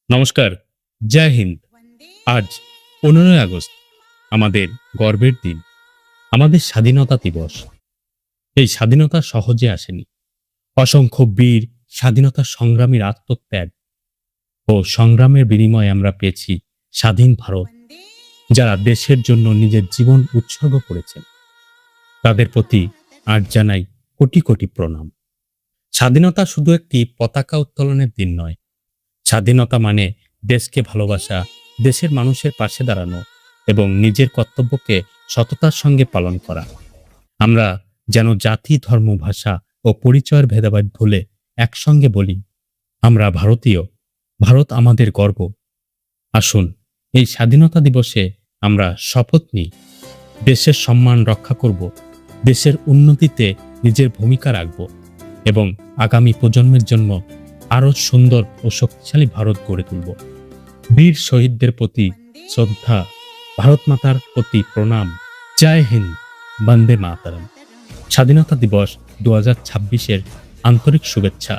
নমস্কার। জয় হিন্দ। আজ 15ই আগস্ট আমাদের গর্বের দিন, আমাদের স্বাধীনতা দিবস। এই স্বাধীনতা সহজে আসেনি। অসংখ্য বীর স্বাধীনতা সংগ্রামীর আত্মত্যাগ ও সংগ্রামের বিনিময়ে আমরা পেয়েছি স্বাধীন ভারত। যারা দেশের জন্য নিজের জীবন উৎসর্গ করেছেন, তাদের প্রতি আজ জানাই কোটি কোটি প্রণাম। স্বাধীনতা শুধু একটি পতাকা উত্তোলনের দিন নয়। স্বাধীনতা মানে দেশকে ভালোবাসা, দেশের মানুষের পাশে দাঁড়ানো এবং নিজের কর্তব্যকে সততার সঙ্গে পালন করা। আমরা যেন জাতি, ধর্ম, ভাষা ও পরিচয়ের ভেদাভেদ ভুলে একসঙ্গে বলি, আমরা ভারতীয়, ভারত আমাদের গর্ব। আসুন এই স্বাধীনতা দিবসে আমরা শপথ নিই, দেশের সম্মান রক্ষা করব, দেশের উন্নতিতে নিজের ভূমিকা রাখব এবং আগামী প্রজন্মের জন্য আরো সুন্দর ও শক্তিশালী ভারত গড়ে তুলব। বীর শহীদদের প্রতি শ্রদ্ধা, ভারত মাতার প্রতি প্রণাম। জয় হিন্দ, বন্দে মাতরম। স্বাধীনতা দিবস 2026-এর আন্তরিক শুভেচ্ছা।